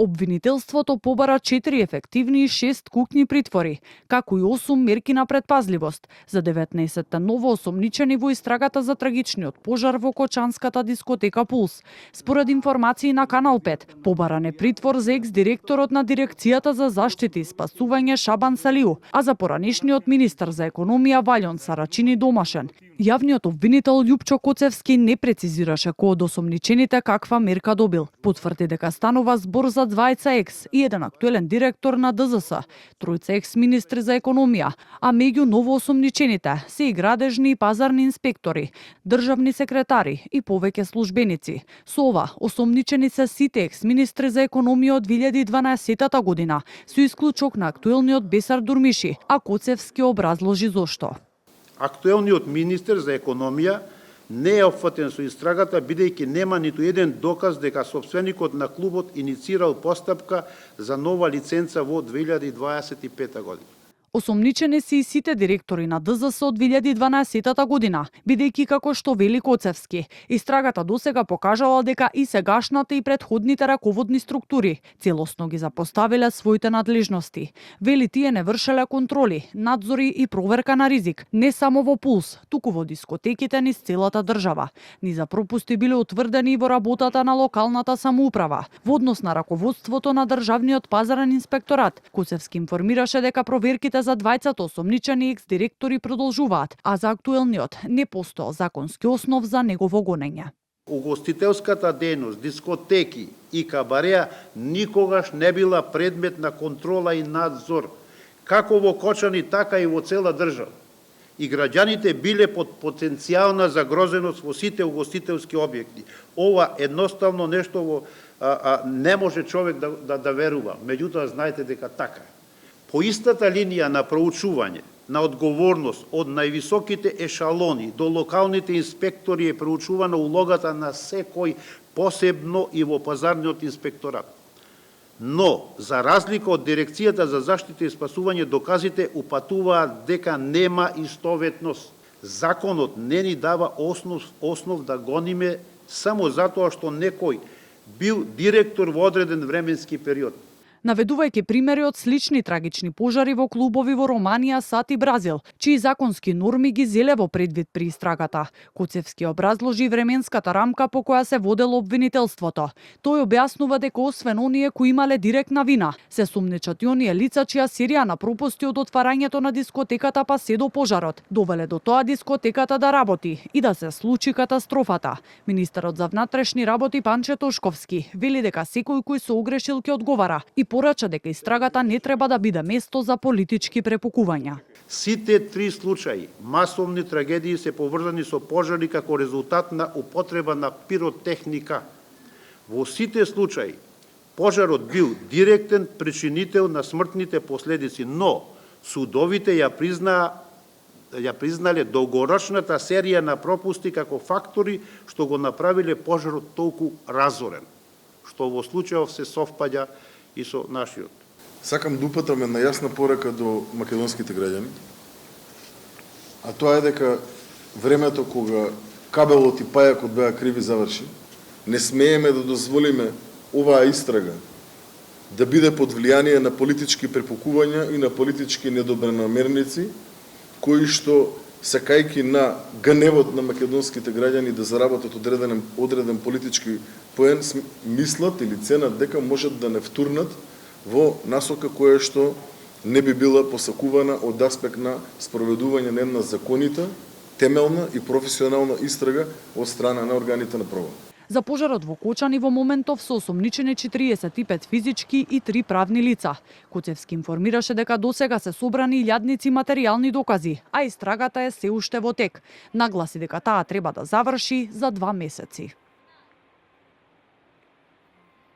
Обвинителството побара 4 ефективни и 6 кукни притвори, како и 8 мерки на предпазливост за 19 ново осомничени во истрагата за трагичниот пожар во кочанската дискотека Пулс. Според информации на Канал 5, побаран е притвор за екс-директорот на Дирекцијата за заштита и спасување Шабан Салиу, а за поранешниот министар за економија Валјон Сарачини домашен. Јавниот обвинител Љупчо Коцевски не прецизираше кој од осомничените каква мерка добил. Потврди дека станува збор за двајца екс и еден актуелен директор на ДЗС, тројца екс-министри за економија, а меѓу новоосомничените се и градежни и пазарни инспектори, државни секретари и повеќе службеници. Со ова, осомничени се сите екс-министри за економија од 2012 година, со исклучок на актуелниот Бесар Дурмиши, а Коцевски образложи зошто. Актуелниот министер за економија не е опфатен со истрагата, бидејќи нема ниту еден доказ дека собственикот на клубот иницирал постапка за нова лиценца во 2025 година. Осомничени се и сите директори на ДЗС од 2012 година, бидејќи како што вели Коцевски, истрагата досега покажала дека и сегашната и претходните раководни структури целосно ги запоставиле своите надлежности. Вели тие не вршеле контроли, надзори и проверка на ризик, не само во Пулс, туку во дискотеките низ целата држава. Низа пропусти биле утврдени и во работата на локалната самоуправа. Во однос на раководството на државниот пазарен инспекторат, Коцевски информираше дека проверките за двајцата осомничени екс-директори продолжуваат, а за актуелниот не постоел законски основ за негово гонење. Угостителската дејност, дискотеки и кабареа никогаш не била предмет на контрола и надзор, како во Кочани, така и во цела држава. И граѓаните биле под потенцијална загрозеност во сите угостителски објекти. Ова едноставно нешто не може човек да верува. Меѓутоа, знаете дека така. По истата линија на проучување, на одговорност од највисоките ешалони до локалните инспектори е проучувана улогата на секој, посебно и во пазарниот инспекторат. Но, за разлика од Дирекцијата за заштита и спасување, доказите упатуваат дека нема истоветност. Законот не ни дава основ да гониме само затоа што некој бил директор во одреден временски период. Наведувајќи примери од слични трагични пожари во клубови во Романија, САД и Бразил, чии законски норми ги зеле во предвид при истрагата. Коцевски образложи временската рамка по која се водело обвинителството. Тој објаснува дека освен оние кои имале директна вина, се сумничат и оние лица чија серија на пропусти од отварањето на дискотеката па се до пожарот довеле до тоа дискотеката да работи и да се случи катастрофата. Министерот за внатрешни работи Панче Тошковски вели дека секој кој се огрешил ќе одговара и порача дека истрагата не треба да биде место за политички препукувања. Сите три случаи масовни трагедии се поврзани со пожари како резултат на употреба на пиротехника. Во сите случаи пожарот бил директен причинител на смртните последици, но судовите ја признале долгорочната серија на пропусти како фактори што го направиле пожарот толку разорен, што во случајов се совпаѓа и со нашиот. Сакам да упатрам една јасна порака до македонските граѓани, а тоа е дека времето кога кабелот и пајакот беа криви заврши, не смееме да дозволиме оваа истрага да биде под влијание на политички препукувања и на политички недобронамерници, кои што, сакајки на гневот на македонските граѓани да заработат одреден политички поен, мислат или ценат дека можат да не втурнат во насока која што не би била посакувана од аспект на спроведување на една законита, темелна и професионална истрага од страна на органите на прогон. За пожарот во Кочани во моментов се осомничени 45 физички и 3 правни лица. Коцевски информираше дека досега се собрани илјадници материјални докази, а истрагата е се уште во тек. Нагласи дека таа треба да заврши за 2 месеци.